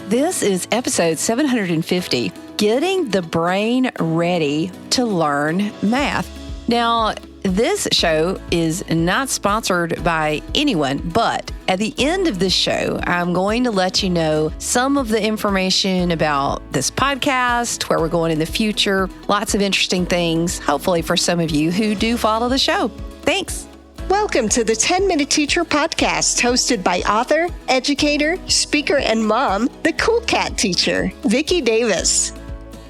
This is episode 750, Getting the Brain Ready to Learn Math. Now, this show is not sponsored by anyone, but at the end of this show, I'm going to let you know some of the information about this podcast, where we're going in the future, lots of interesting things, hopefully for some of you who do follow the show. Thanks. Welcome to the 10-Minute Teacher Podcast, hosted by author, educator, speaker, and mom, the Cool Cat teacher, Vicki Davis.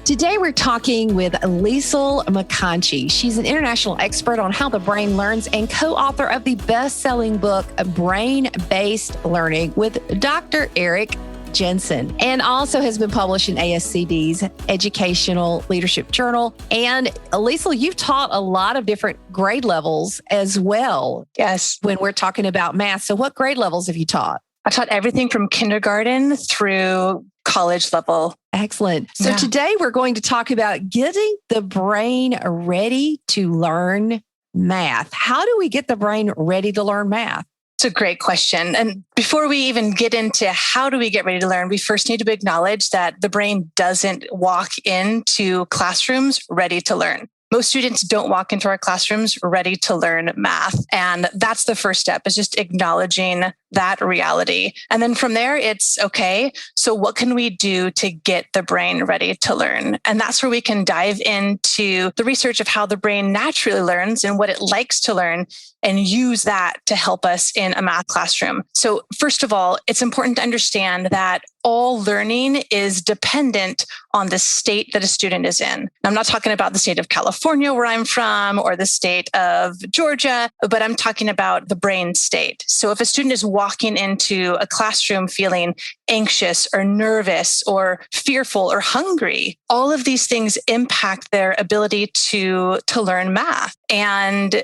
Today, we're talking with Liesl McConchie. She's an international expert on how the brain learns and co-author of the best-selling book, Brain-Based Learning, with Dr. Eric Jensen, and also has been published in ASCD's Educational Leadership Journal. And Liesl, you've taught a lot of different grade levels as well. Yes. When we're talking about math. So what grade levels have you taught? I've taught everything from kindergarten through college level. Excellent. So today we're going to talk about getting the brain ready to learn math. How do we get the brain ready to learn math? It's a great question. And before we even get into how do we get ready to learn, we first need to acknowledge that the brain doesn't walk into classrooms ready to learn. Most students don't walk into our classrooms ready to learn math. And that's the first step, is just acknowledging that reality. And then from there, it's okay. So what can we do to get the brain ready to learn? And that's where we can dive into the research of how the brain naturally learns and what it likes to learn, and use that to help us in a math classroom. So first of all, it's important to understand that all learning is dependent on the state that a student is in. I'm not talking about the state of California, where I'm from, or the state of Georgia, but I'm talking about the brain state. So if a student is walking into a classroom feeling anxious or nervous or fearful or hungry, all of these things impact their ability to learn math. And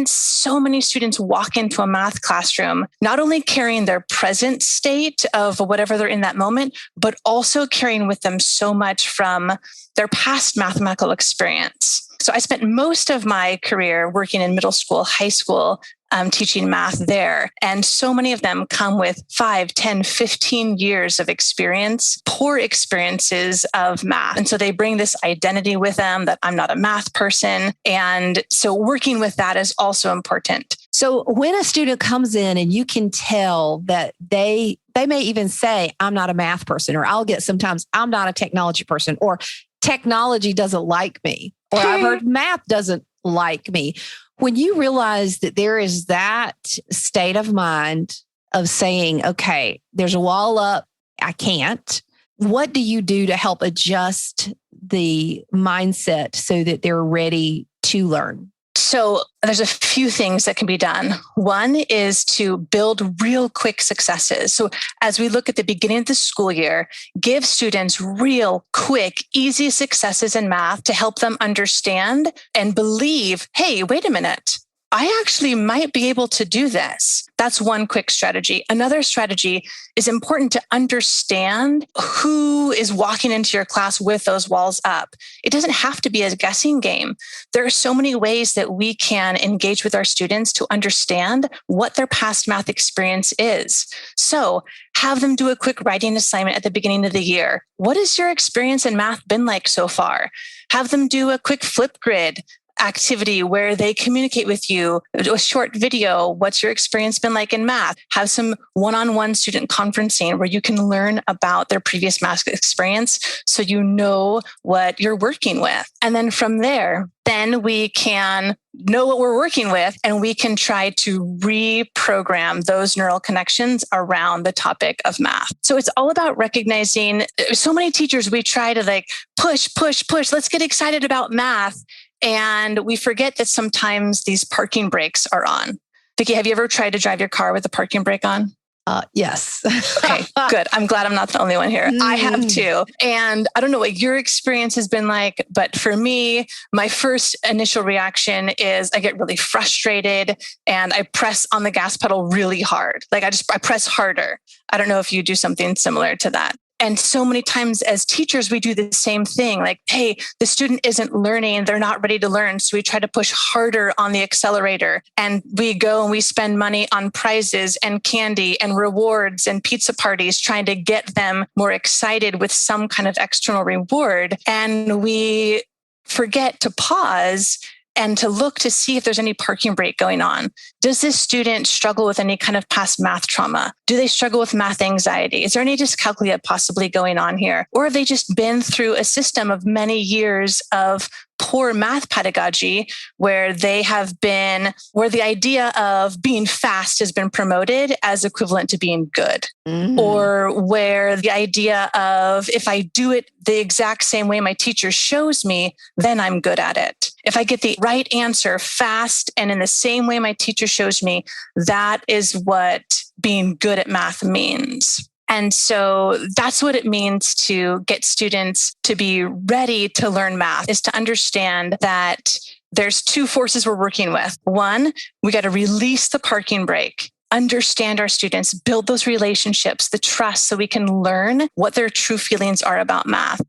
so many students walk into a math classroom, not only carrying their present state of whatever they're in that moment, but also carrying with them so much from their past mathematical experience. So I spent most of my career working in middle school, high school, teaching math there. And so many of them come with 5, 10, 15 years of experience, poor experiences of math. And so they bring this identity with them that I'm not a math person. And so working with that is also important. So when a student comes in and you can tell that they may even say, I'm not a math person, or I'll get sometimes, I'm not a technology person, or technology doesn't like me, or I've heard math doesn't like me. When you realize that there is that state of mind of saying, okay, there's a wall up, I can't, what do you do to help adjust the mindset so that they're ready to learn? So there's a few things that can be done. One is to build real quick successes. So as we look at the beginning of the school year, give students real quick, easy successes in math to help them understand and believe, hey, wait a minute, I actually might be able to do this. That's one quick strategy. Another strategy is important to understand who is walking into your class with those walls up. It doesn't have to be a guessing game. There are so many ways that we can engage with our students to understand what their past math experience is. So have them do a quick writing assignment at the beginning of the year. What has your experience in math been like so far? Have them do a quick flip grid activity where they communicate with you, a short video. What's your experience been like in math? Have some one-on-one student conferencing where you can learn about their previous math experience so you know what you're working with. And then from there, then we can know what we're working with, and we can try to reprogram those neural connections around the topic of math. So it's all about recognizing, so many teachers, we try to push, let's get excited about math. And we forget that sometimes these parking brakes are on. Vicki, have you ever tried to drive your car with the parking brake on? Yes. Okay, good. I'm glad I'm not the only one here. I have too. And I don't know what your experience has been like, but for me, my first initial reaction is I get really frustrated and I press on the gas pedal really hard. I press harder. I don't know if you do something similar to that. And so many times as teachers, we do the same thing. Like, hey, the student isn't learning. They're not ready to learn. So we try to push harder on the accelerator. And we go and we spend money on prizes and candy and rewards and pizza parties, trying to get them more excited with some kind of external reward. And we forget to pause and to look to see if there's any parking brake going on. Does this student struggle with any kind of past math trauma? Do they struggle with math anxiety? Is there any dyscalculia possibly going on here? Or have they just been through a system of many years of poor math pedagogy where the idea of being fast has been promoted as equivalent to being good? Or where the idea of, if I do it the exact same way my teacher shows me, then I'm good at it. If I get the right answer fast and in the same way my teacher shows me, that is what being good at math means. And so that's what it means to get students to be ready to learn math, is to understand that there's two forces we're working with. One, we got to release the parking brake, understand our students, build those relationships, the trust, so we can learn what their true feelings are about math.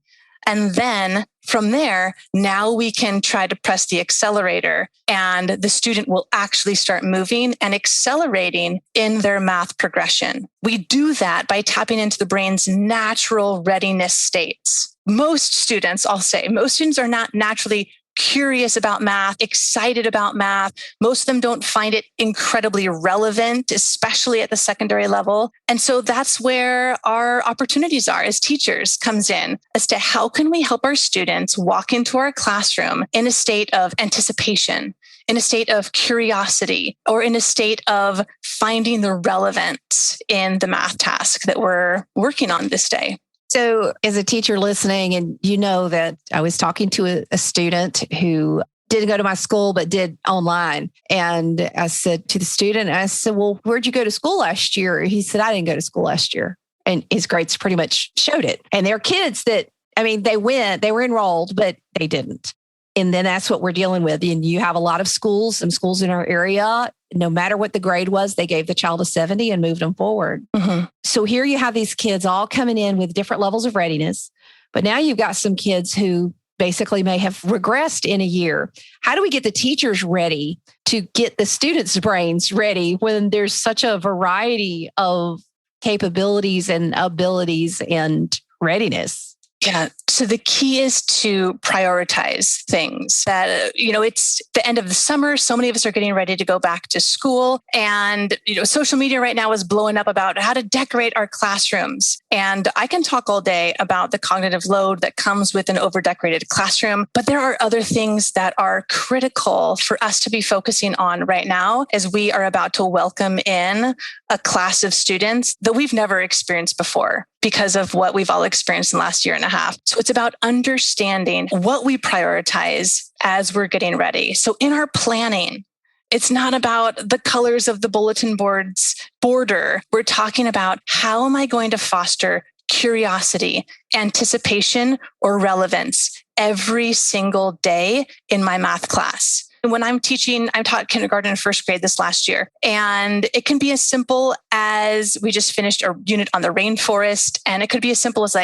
And then from there, now we can try to press the accelerator and the student will actually start moving and accelerating in their math progression. We do that by tapping into the brain's natural readiness states. Most students are not naturally curious about math, excited about math. Most of them don't find it incredibly relevant, especially at the secondary level. And so that's where our opportunities are as teachers comes in, as to how can we help our students walk into our classroom in a state of anticipation, in a state of curiosity, or in a state of finding the relevance in the math task that we're working on this day. So as a teacher listening, and you know that I was talking to a student who didn't go to my school, but did online. And I said to the student, well, where'd you go to school last year? He said, I didn't go to school last year. And his grades pretty much showed it. And there are kids that, they were enrolled, but they didn't. And then that's what we're dealing with. And you have a lot of schools, some schools in our area, no matter what the grade was, they gave the child a 70 and moved them forward. Mm-hmm. So here you have these kids all coming in with different levels of readiness. But now you've got some kids who basically may have regressed in a year. How do we get the teachers ready to get the students' brains ready when there's such a variety of capabilities and abilities and readiness? Yeah. So the key is to prioritize things that, it's the end of the summer. So many of us are getting ready to go back to school. And, social media right now is blowing up about how to decorate our classrooms. And I can talk all day about the cognitive load that comes with an over-decorated classroom. But there are other things that are critical for us to be focusing on right now, as we are about to welcome in a class of students that we've never experienced before, because of what we've all experienced in the last year and a half. So it's about understanding what we prioritize as we're getting ready. So in our planning, it's not about the colors of the bulletin board's border. We're talking about, how am I going to foster curiosity, anticipation, or relevance every single day in my math class? When I'm teaching, I taught kindergarten and first grade this last year. And it can be as simple as, we just finished a unit on the rainforest. And it could be as simple as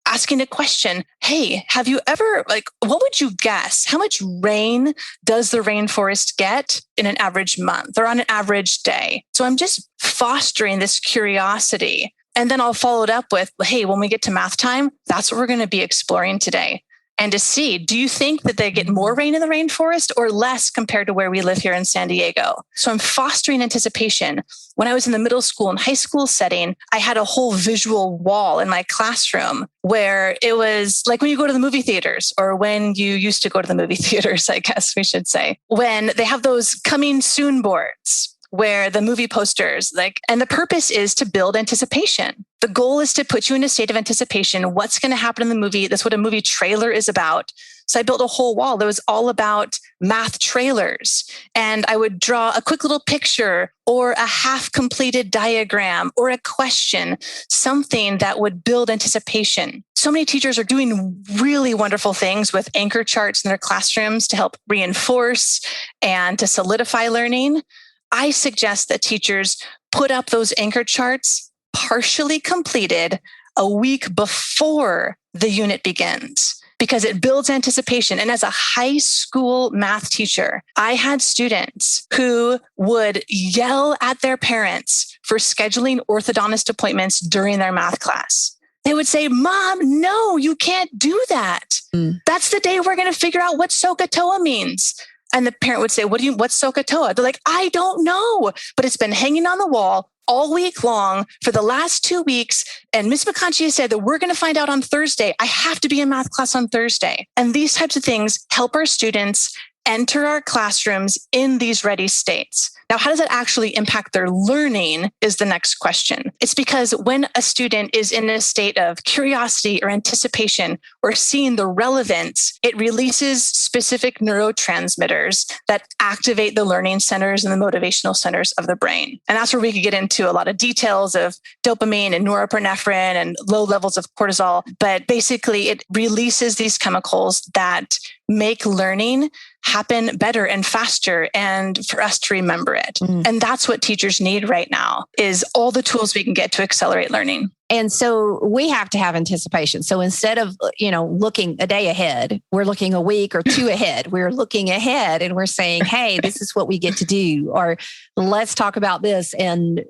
asking a question. Hey, have you ever, what would you guess? How much rain does the rainforest get in an average month or on an average day? So I'm just fostering this curiosity. And then I'll follow it up with, hey, when we get to math time, that's what we're going to be exploring today. And to see, do you think that they get more rain in the rainforest or less compared to where we live here in San Diego? So I'm fostering anticipation. When I was in the middle school and high school setting, I had a whole visual wall in my classroom where it was like when you go to the movie theaters, or when you used to go to the movie theaters, I guess we should say, when they have those coming soon boards, where the movie posters, and the purpose is to build anticipation. The goal is to put you in a state of anticipation. What's going to happen in the movie? That's what a movie trailer is about. So I built a whole wall that was all about math trailers. And I would draw a quick little picture or a half completed diagram or a question, something that would build anticipation. So many teachers are doing really wonderful things with anchor charts in their classrooms to help reinforce and to solidify learning. I suggest that teachers put up those anchor charts partially completed a week before the unit begins, because it builds anticipation. And as a high school math teacher, I had students who would yell at their parents for scheduling orthodontist appointments during their math class. They would say, "Mom, no, you can't do that. That's the day we're going to figure out what SOHCAHTOA means." And the parent would say, what's SOHCAHTOA? They're like, "I don't know, but it's been hanging on the wall all week long for the last 2 weeks. And Ms. McConchie said that we're going to find out on Thursday. I have to be in math class on Thursday." And these types of things help our students enter our classrooms in these ready states. Now, how does that actually impact their learning is the next question. It's because when a student is in a state of curiosity or anticipation or seeing the relevance, it releases specific neurotransmitters that activate the learning centers and the motivational centers of the brain. And that's where we could get into a lot of details of dopamine and norepinephrine and low levels of cortisol. But basically, it releases these chemicals that make learning happen better and faster, and for us to remember it. And that's what teachers need right now, is all the tools we can get to accelerate learning. And so we have to have anticipation. So instead of, looking a day ahead, we're looking a week or two ahead. We're looking ahead and we're saying, hey, this is what we get to do, or let's talk about this. And,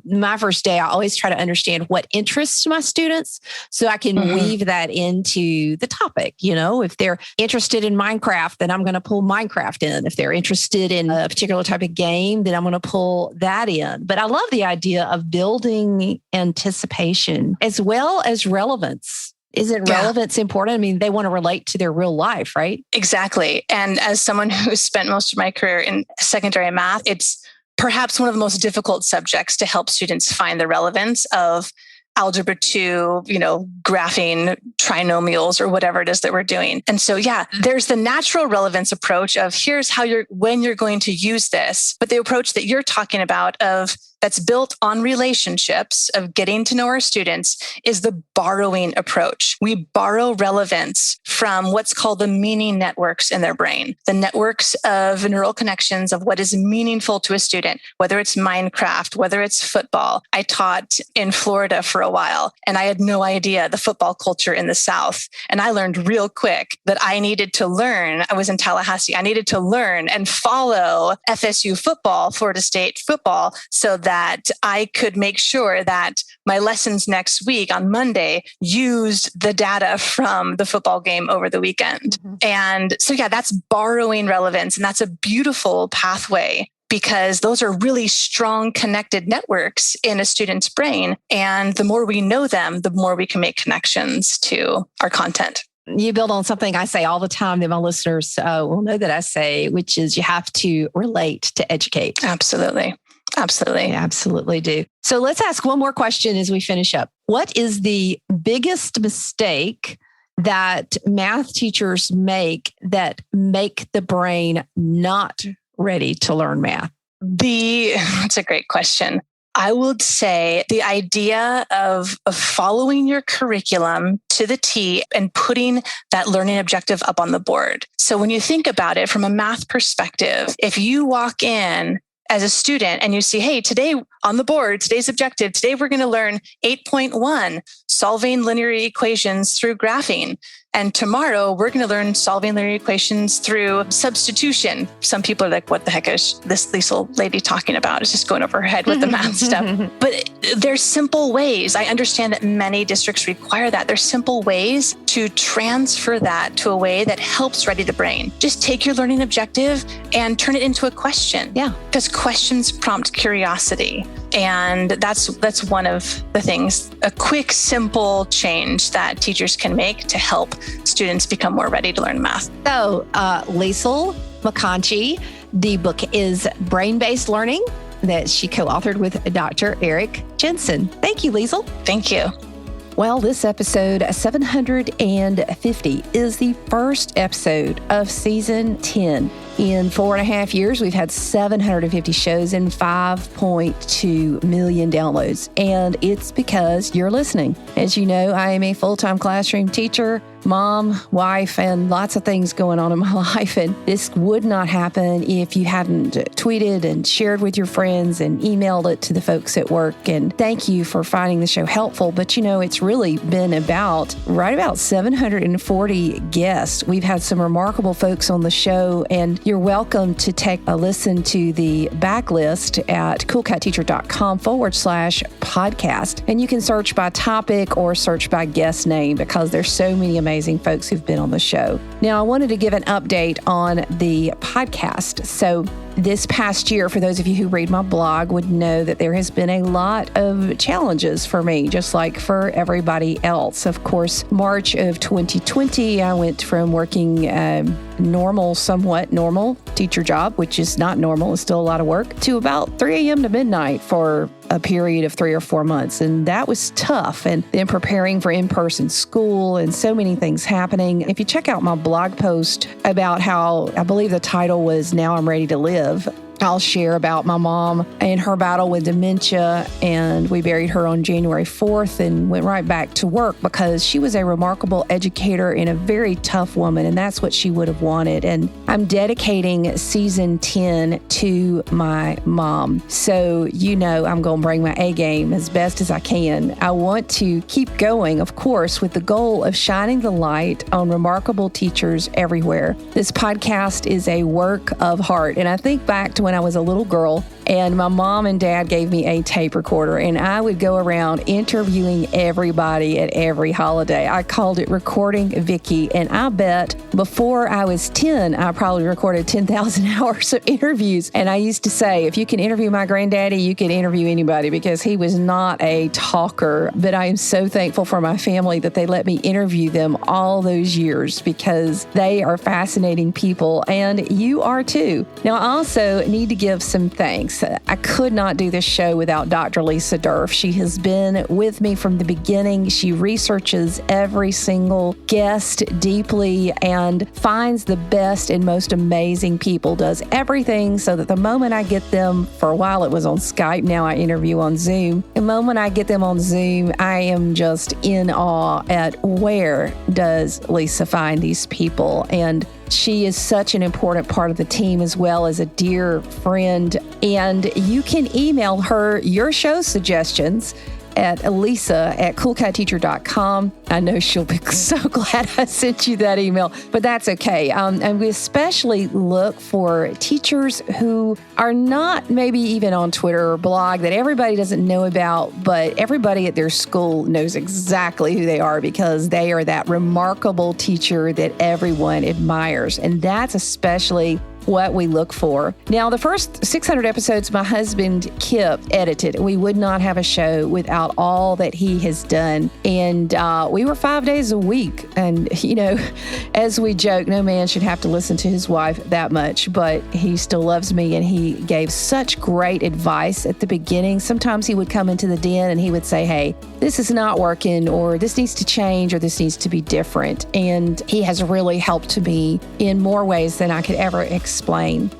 my first day, I always try to understand what interests my students so I can weave that into the topic. If they're interested in Minecraft, then I'm going to pull Minecraft in. If they're interested in a particular type of game, then I'm going to pull that in. But I love the idea of building anticipation as well as relevance. Isn't relevance important? I mean, they want to relate to their real life, right? Exactly. And as someone who spent most of my career in secondary math, it's perhaps one of the most difficult subjects to help students find the relevance of algebra 2, graphing trinomials or whatever it is that we're doing. And so, there's the natural relevance approach of here's when you're going to use this. But the approach that you're talking about that's built on relationships of getting to know our students is the borrowing approach. We borrow relevance from what's called the meaning networks in their brain, the networks of neural connections of what is meaningful to a student, whether it's Minecraft, whether it's football. I taught in Florida for a while, and I had no idea the football culture in the South. And I learned real quick that I needed to learn. I was in Tallahassee. I needed to learn and follow FSU football, Florida State football, so that I could make sure that my lessons next week on Monday used the data from the football game over the weekend. And so, that's borrowing relevance. And that's a beautiful pathway, because those are really strong connected networks in a student's brain. And the more we know them, the more we can make connections to our content. You build on something I say all the time that my listeners will know that I say, which is you have to relate to educate. Absolutely. Absolutely. Yeah, absolutely do. So let's ask one more question as we finish up. What is the biggest mistake that math teachers make that make the brain not ready to learn math? That's a great question. I would say the idea of following your curriculum to the T and putting that learning objective up on the board. So when you think about it from a math perspective, if you walk in as a student and you see, hey, today on the board, today's objective, today we're going to learn 8.1, solving linear equations through graphing. And tomorrow we're going to learn solving linear equations through substitution. Some people are like, what the heck is this Liesl lady talking about? It's just going over her head with the math stuff. But there's simple ways. I understand that many districts require that. There's simple ways to transfer that to a way that helps ready the brain. Just take your learning objective and turn it into a question. Yeah. Because questions prompt curiosity. And that's one of the things, a quick, simple change that teachers can make to help students become more ready to learn math. So, Liesl McConchie, the book is Brain-Based Learning that she co-authored with Dr. Eric Jensen. Thank you, Liesl. Thank you. Well, this episode 750 is the first episode of season 10. In 4.5 years, we've had 750 shows and 5.2 million downloads. And it's because you're listening. As you know, I am a full-time classroom teacher. mom, wife, and lots of things going on in my life. And this would not happen if you hadn't tweeted and shared with your friends and emailed it to the folks at work. And thank you for finding the show helpful. But it's really been about 740 guests. We've had some remarkable folks on the show, and you're welcome to take a listen to the backlist at coolcatteacher.com/podcast. And you can search by topic or search by guest name because there's so many amazing folks who've been on the show. Now, I wanted to give an update on the podcast. So this past year, for those of you who read my blog would know that there has been a lot of challenges for me, just like for everybody else. Of course, March of 2020, I went from working somewhat normal teacher job, which is not normal, it's still a lot of work, to about 3 a.m. to midnight for a period of 3 or 4 months. And that was tough. And then preparing for in-person school and so many things happening. If you check out my blog post about how, I believe the title was Now I'm Ready to Live, I'll share about my mom and her battle with dementia. And we buried her on January 4th and went right back to work because she was a remarkable educator and a very tough woman. And that's what she would have wanted. And I'm dedicating season 10 to my mom. So, I'm going to bring my A game as best as I can. I want to keep going, of course, with the goal of shining the light on remarkable teachers everywhere. This podcast is a work of heart. And I think back to when I was a little girl and my mom and dad gave me a tape recorder and I would go around interviewing everybody at every holiday. I called it Recording Vicky, and I bet before I was 10, I probably recorded 10,000 hours of interviews. And I used to say, if you can interview my granddaddy, you can interview anybody, because he was not a talker. But I am so thankful for my family that they let me interview them all those years, because they are fascinating people, and you are too. Now, I also need to give some thanks. I could not do this show without Dr. Lisa Durf. She has been with me from the beginning. She researches every single guest deeply and finds the best and most amazing people, does everything so that the moment I get them, for a while it was on Skype, now I interview on Zoom. The moment I get them on Zoom, I am just in awe at where does Lisa find these people. And she is such an important part of the team, as well as a dear friend. And you can email her your show suggestions at Lisa@coolcatteacher.com. I know she'll be so glad I sent you that email, but that's okay. And we especially look for teachers who are not maybe even on Twitter or blog, that everybody doesn't know about, but everybody at their school knows exactly who they are, because they are that remarkable teacher that everyone admires. And that's especially what we look for. Now, the first 600 episodes my husband Kip edited. We would not have a show without all that he has done. And we were 5 days a week. And, as we joke, no man should have to listen to his wife that much, but he still loves me, and he gave such great advice at the beginning. Sometimes he would come into the den and he would say, hey, this is not working, or this needs to change, or this needs to be different. And he has really helped me in more ways than I could ever explain.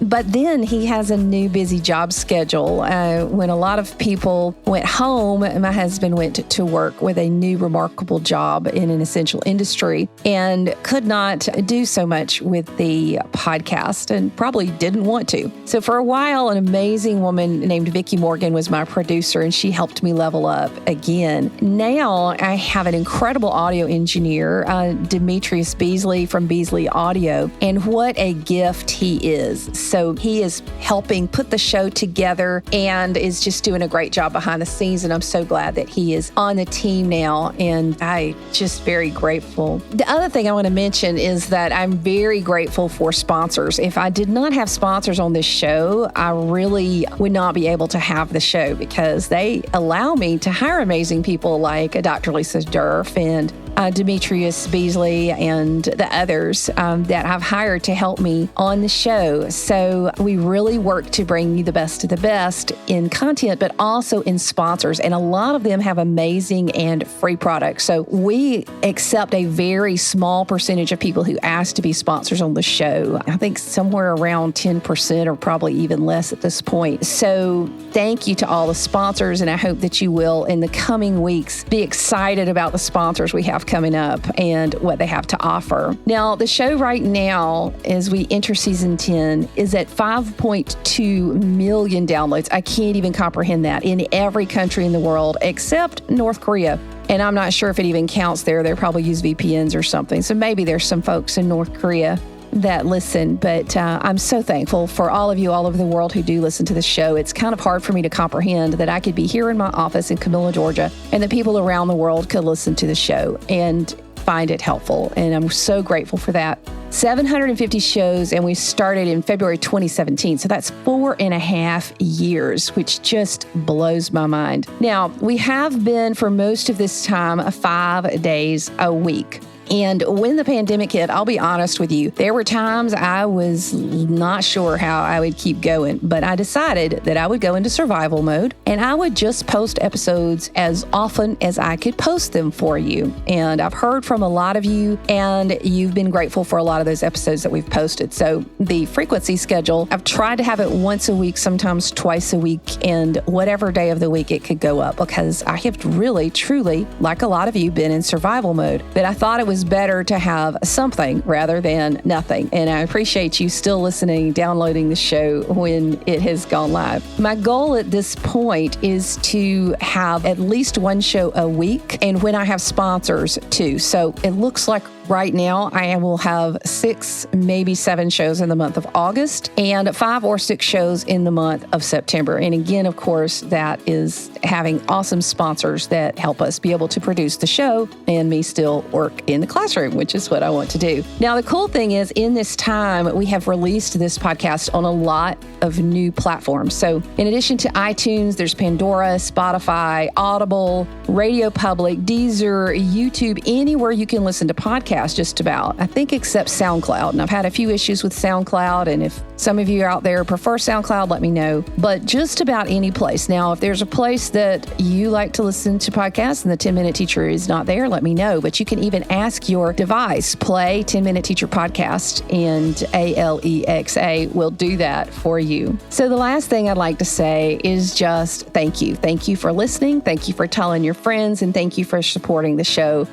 But then he has a new busy job schedule. When a lot of people went home, my husband went to work with a new remarkable job in an essential industry and could not do so much with the podcast, and probably didn't want to. So for a while, an amazing woman named Vicki Morgan was my producer, and she helped me level up again. Now I have an incredible audio engineer, Demetrius Beasley from Beasley Audio, and what a gift he is. So he is helping put the show together and is just doing a great job behind the scenes. And I'm so glad that he is on the team now, and I'm just very grateful. The other thing I want to mention is that I'm very grateful for sponsors. If I did not have sponsors on this show, I really would not be able to have the show, because they allow me to hire amazing people like Dr. Lisa Durf and Demetrius Beasley and the others that I've hired to help me on the show. So we really work to bring you the best of the best in content, but also in sponsors. And a lot of them have amazing and free products. So we accept a very small percentage of people who ask to be sponsors on the show. I think somewhere around 10% or probably even less at this point. So thank you to all the sponsors. And I hope that you will, in the coming weeks, be excited about the sponsors we have coming up and what they have to offer. Now, the show right now, as we enter season 10, is at 5.2 million downloads. I can't even comprehend that, in every country in the world except North Korea. And I'm not sure if it even counts there. They probably use VPNs or something. So maybe there's some folks in North Korea that listen, but I'm so thankful for all of you all over the world who do listen to the show. It's kind of hard for me to comprehend that I could be here in my office in Camilla, Georgia, and that people around the world could listen to the show and find it helpful. And I'm so grateful for that. 750 shows, and we started in February 2017. So that's 4.5 years, which just blows my mind. Now, we have been for most of this time 5 days a week. And when the pandemic hit, I'll be honest with you, there were times I was not sure how I would keep going, but I decided that I would go into survival mode and I would just post episodes as often as I could post them for you. And I've heard from a lot of you, and you've been grateful for a lot of those episodes that we've posted. So the frequency schedule, I've tried to have it once a week, sometimes twice a week, and whatever day of the week it could go up, because I have really, truly, like a lot of you, been in survival mode, that I thought it was better to have something rather than nothing. And I appreciate you still listening, downloading the show when it has gone live. My goal at this point is to have at least one show a week, and when I have sponsors too. So it looks like right now I will have 6, maybe 7 shows in the month of August and 5 or 6 shows in the month of September. And again, of course, that is having awesome sponsors that help us be able to produce the show and me still work in the classroom, which is what I want to do. Now, the cool thing is, in this time, we have released this podcast on a lot of new platforms. So in addition to iTunes, there's Pandora, Spotify, Audible, Radio Public, Deezer, YouTube, anywhere you can listen to podcasts, just about, I think, except SoundCloud. And I've had a few issues with SoundCloud. And if some of you out there prefer SoundCloud, let me know. But just about any place. Now, if there's a place that you like to listen to podcasts and the 10-Minute Teacher is not there, let me know. But you can even ask your device, play 10-Minute Teacher podcast, and Alexa will do that for you. So the last thing I'd like to say is just thank you. Thank you for listening. Thank you for telling your friends, and thank you for supporting the show.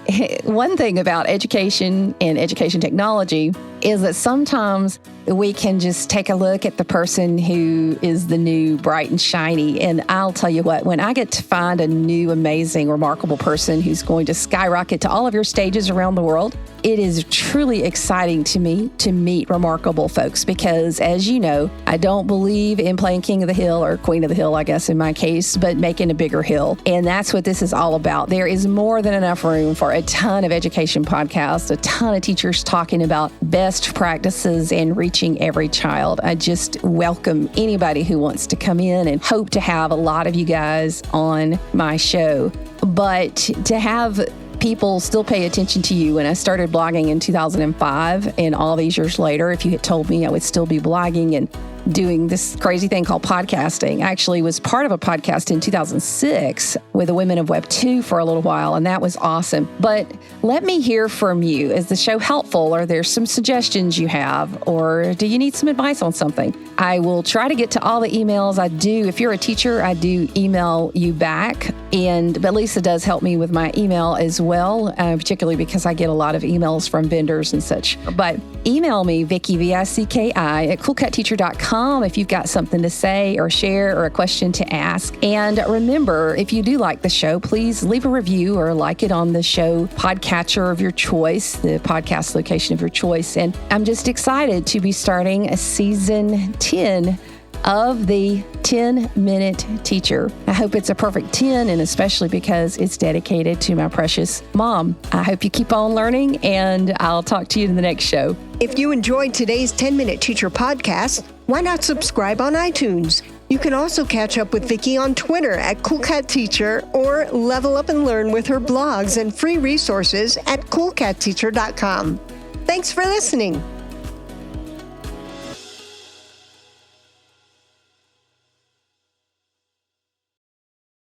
One thing about education and education technology is that sometimes we can just take a look at the person who is the new bright and shiny. And I'll tell you what, when I get to find a new, amazing, remarkable person who's going to skyrocket to all of your stages around the world, it is truly exciting to me to meet remarkable folks, because as you know, I don't believe in playing King of the Hill, or Queen of the Hill, I guess in my case, but making a bigger hill. And that's what this is all about. There is more than enough room for a ton of education podcasts, a ton of teachers talking about best practices and reaching every child. I just welcome anybody who wants to come in, and hope to have a lot of you guys on my show. But to have people still pay attention to you. When I started blogging in 2005, and all these years later, if you had told me I would still be blogging and doing this crazy thing called podcasting. I actually was part of a podcast in 2006 with the Women of Web 2 for a little while, and that was awesome. But let me hear from you. Is the show helpful? Or there's some suggestions you have? Or do you need some advice on something? I will try to get to all the emails. I do. If you're a teacher, I do email you back. But Lisa does help me with my email as well, particularly because I get a lot of emails from vendors and such. But email me, Vicki, V-I-C-K-I, at coolcatteacher.com if you've got something to say or share or a question to ask. And remember, if you do like the show, please leave a review or like it on the show podcatcher of your choice, the podcast location of your choice. And I'm just excited to be starting a season 10 of the 10-Minute Teacher. I hope it's a perfect 10, and especially because it's dedicated to my precious mom. I hope you keep on learning, and I'll talk to you in the next show. If you enjoyed today's 10-Minute Teacher podcast, why not subscribe on iTunes? You can also catch up with Vicki on Twitter at CoolCatTeacher, or level up and learn with her blogs and free resources at CoolCatTeacher.com. Thanks for listening.